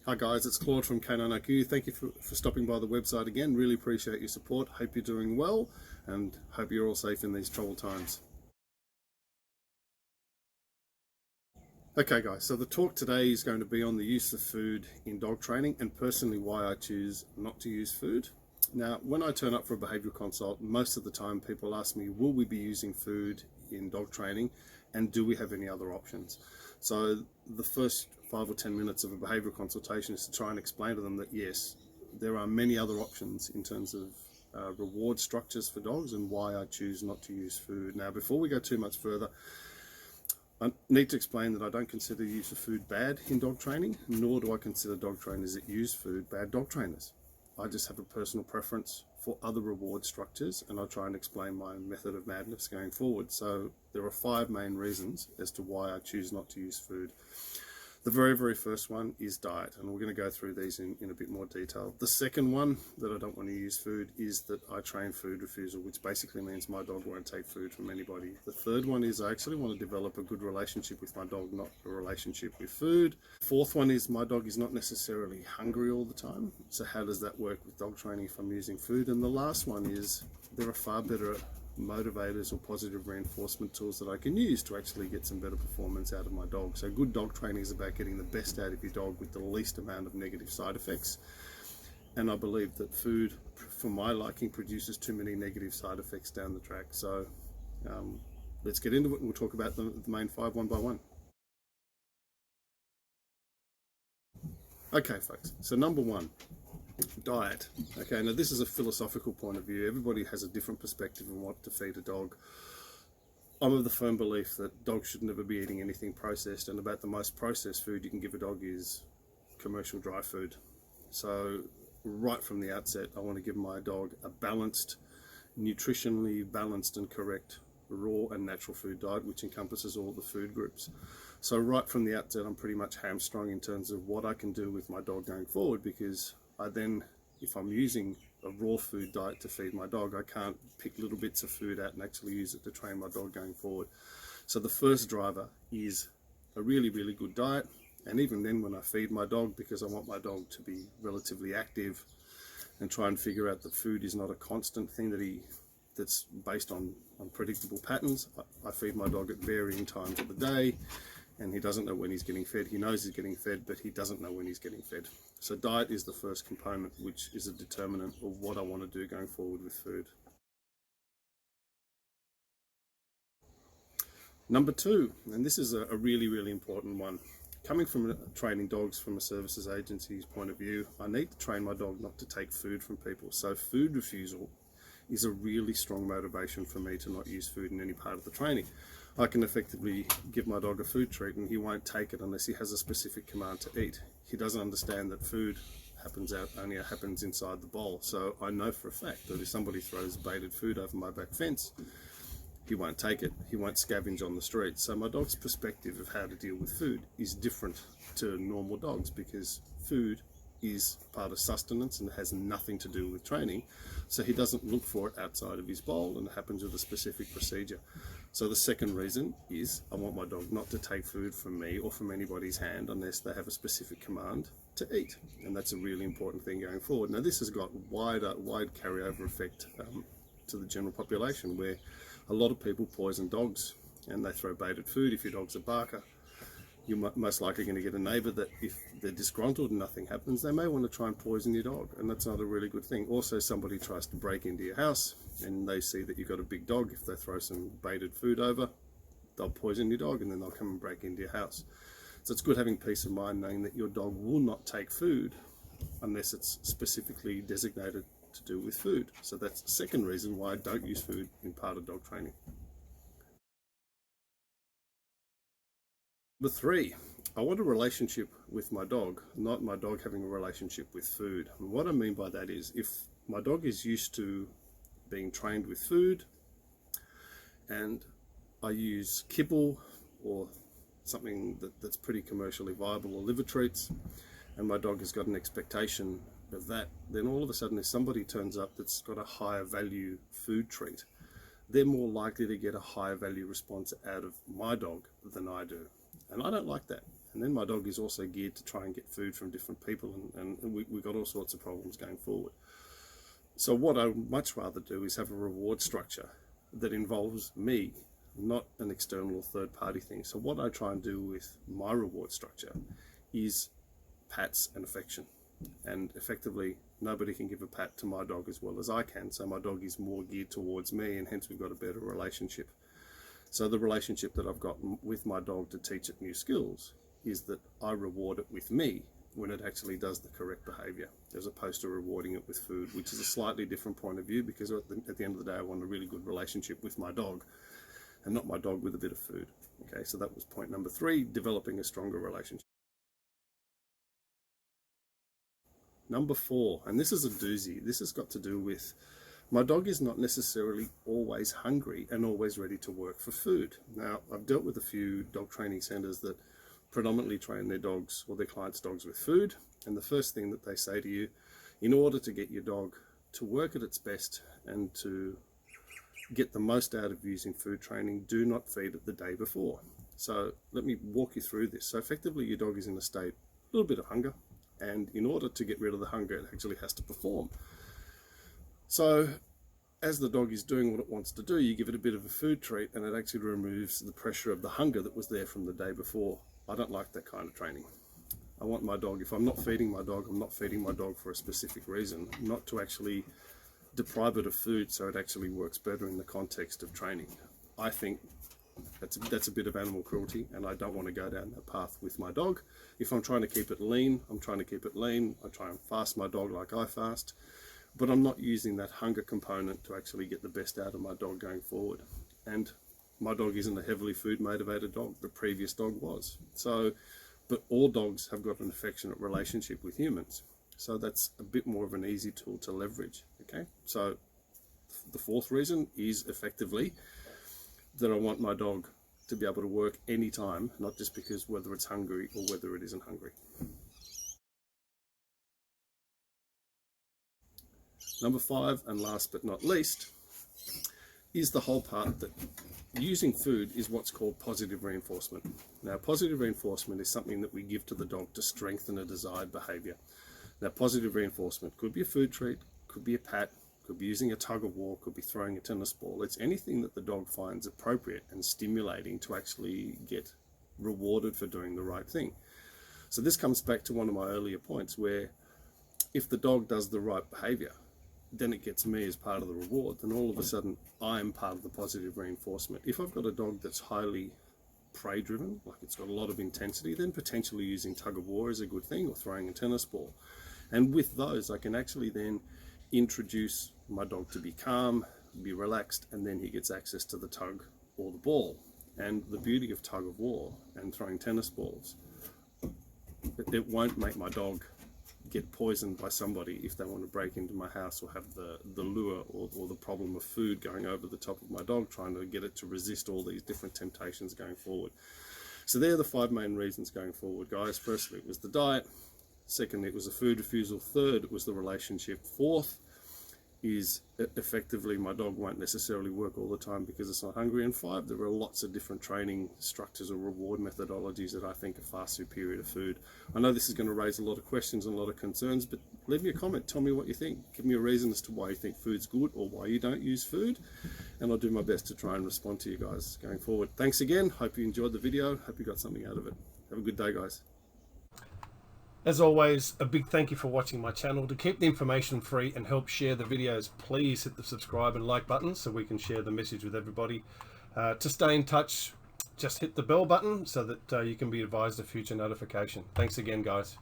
Hi guys, it's Claude from K9IQ. Thank you for stopping by the website again. Really appreciate your support. Hope you're doing well and hope you're all safe in these troubled times. Okay guys, so the talk today is going to be on the use of food in dog training and personally why I choose not to use food. Now, when I turn up for a behavioural consult, most of the time people ask me, will we be using food in dog training and do we have any other options? So the first 5 or 10 minutes of a behavioural consultation is to try and explain to them that yes, there are many other options in terms of reward structures for dogs and why I choose not to use food. Now, before we go too much further, I need to explain that I don't consider the use of food bad in dog training, nor do I consider dog trainers that use food bad dog trainers. I just have a personal preference for other reward structures, and I'll try and explain my method of madness going forward. So there are 5 main reasons as to why I choose not to use food. The very first one is diet, and we're going to go through these in a bit more detail. The second one that I don't want to use food is that I train food refusal, which basically means my dog won't take food from anybody. The third one is I actually want to develop a good relationship with my dog, not a relationship with food. Fourth one is my dog is not necessarily hungry all the time, so how does that work with dog training if I'm using food? And the last one is there are far better motivators or positive reinforcement tools that I can use to actually get some better performance out of my dog. So good dog training is about getting the best out of your dog with the least amount of negative side effects. And I believe that food, for my liking, produces too many negative side effects down the track. So let's get into it and we'll talk about the main 5 one by one. Okay folks, so number 1, diet. Okay, now this is a philosophical point of view. Everybody has a different perspective on what to feed a dog. I'm of the firm belief that dogs should never be eating anything processed, and about the most processed food you can give a dog is commercial dry food. So right from the outset, I want to give my dog a balanced, nutritionally balanced and correct raw and natural food diet, which encompasses all the food groups. So right from the outset, I'm pretty much hamstrung in terms of what I can do with my dog going forward, because I then, if I'm using a raw food diet to feed my dog, I can't pick little bits of food out and actually use it to train my dog going forward. So the first driver is a really good diet. And even then, when I feed my dog, because I want my dog to be relatively active and try and figure out that food is not a constant thing that's based on predictable patterns, I feed my dog at varying times of the day, and he doesn't know when he's getting fed. He knows he's getting fed, but he doesn't know when he's getting fed. So diet is the first component, which is a determinant of what I want to do going forward with food. Number 2, and this is a really important one. Coming from training dogs from a services agency's point of view, I need to train my dog not to take food from people. So food refusal is a really strong motivation for me to not use food in any part of the training. I can effectively give my dog a food treat and he won't take it unless he has a specific command to eat. He doesn't understand that food only happens inside the bowl. So I know for a fact that if somebody throws baited food over my back fence, he won't take it. He won't scavenge on the street. So my dog's perspective of how to deal with food is different to normal dogs, because food is part of sustenance and has nothing to do with training. So he doesn't look for it outside of his bowl, and it happens with a specific procedure. So the second reason is I want my dog not to take food from me or from anybody's hand unless they have a specific command to eat. And that's a really important thing going forward. Now this has got wide carryover effect to the general population, where a lot of people poison dogs and they throw baited food. If your dog's a barker, you're most likely going to get a neighbour that, if they're disgruntled and nothing happens, they may want to try and poison your dog, and that's not a really good thing. Also, somebody tries to break into your house and they see that you've got a big dog. If they throw some baited food over, they'll poison your dog and then they'll come and break into your house. So it's good having peace of mind knowing that your dog will not take food unless it's specifically designated to do with food. So that's the second reason why I don't use food in part of dog training. Number 3, I want a relationship with my dog, not my dog having a relationship with food. And what I mean by that is, if my dog is used to being trained with food and I use kibble or something that's pretty commercially viable, or liver treats, and my dog has got an expectation of that, then all of a sudden if somebody turns up that's got a higher value food treat, they're more likely to get a higher value response out of my dog than I do. And I don't like that. And then my dog is also geared to try and get food from different people, and we got all sorts of problems going forward. So what I would much rather do is have a reward structure that involves me, not an external or third-party thing. So what I try and do with my reward structure is pats and affection. And effectively, nobody can give a pat to my dog as well as I can. So my dog is more geared towards me, and hence we've got a better relationship. So the relationship that I've got with my dog to teach it new skills is that I reward it with me when it actually does the correct behavior, as opposed to rewarding it with food, which is a slightly different point of view, because at the end of the day, I want a really good relationship with my dog and not my dog with a bit of food. Okay, so that was point number 3, developing a stronger relationship. Number 4, and this is a doozy, this has got to do with my dog is not necessarily always hungry and always ready to work for food. Now, I've dealt with a few dog training centers that predominantly train their dogs or their clients' dogs with food, and the first thing that they say to you, in order to get your dog to work at its best and to get the most out of using food training, do not feed it the day before. So let me walk you through this. So effectively, your dog is in a state, a little bit of hunger, and in order to get rid of the hunger, it actually has to perform. So as the dog is doing what it wants to do, you give it a bit of a food treat, and it actually removes the pressure of the hunger that was there from the day before. I don't like that kind of training. I want my dog, if I'm not feeding my dog, I'm not feeding my dog for a specific reason, not to actually deprive it of food so it actually works better in the context of training. I think that's a bit of animal cruelty, and I don't want to go down that path with my dog. If I'm trying to keep it lean, I'm trying to keep it lean. I try and fast my dog like I fast, but I'm not using that hunger component to actually get the best out of my dog going forward. And my dog isn't a heavily food motivated dog. The previous dog was. So, but all dogs have got an affectionate relationship with humans. So that's a bit more of an easy tool to leverage. Okay. So the 4th reason is effectively that I want my dog to be able to work anytime, not just because whether it's hungry or whether it isn't hungry. Number 5, and last but not least, is the whole part that using food is what's called positive reinforcement. Now, positive reinforcement is something that we give to the dog to strengthen a desired behavior. Now, positive reinforcement could be a food treat, could be a pat, could be using a tug of war, could be throwing a tennis ball. It's anything that the dog finds appropriate and stimulating to actually get rewarded for doing the right thing. So this comes back to one of my earlier points, where if the dog does the right behavior, then it gets me as part of the reward, then all of a sudden I'm part of the positive reinforcement. If I've got a dog that's highly prey driven, like it's got a lot of intensity, then potentially using tug of war is a good thing, or throwing a tennis ball. And with those, I can actually then introduce my dog to be calm, be relaxed, and then he gets access to the tug or the ball. And the beauty of tug of war and throwing tennis balls, it won't make my dog get poisoned by somebody if they want to break into my house, or have the lure or the problem of food going over the top of my dog, trying to get it to resist all these different temptations going forward. So they're the 5 main reasons going forward, guys. Firstly, it was the diet. Secondly, it was the food refusal. Third, it was the relationship. 4th is effectively my dog won't necessarily work all the time because it's not hungry. And 5, there are lots of different training structures or reward methodologies that I think are far superior to food. I know this is going to raise a lot of questions and a lot of concerns, but leave me a comment. Tell me what you think. Give me a reason as to why you think food's good or why you don't use food, and I'll do my best to try and respond to you guys going forward. Thanks again. Hope you enjoyed the video. Hope you got something out of it. Have a good day, guys. As always, a big thank you for watching my channel. To keep the information free and help share the videos, please hit the subscribe and like button so we can share the message with everybody. To stay in touch, just hit the bell button so that you can be advised of future notification. Thanks again, guys.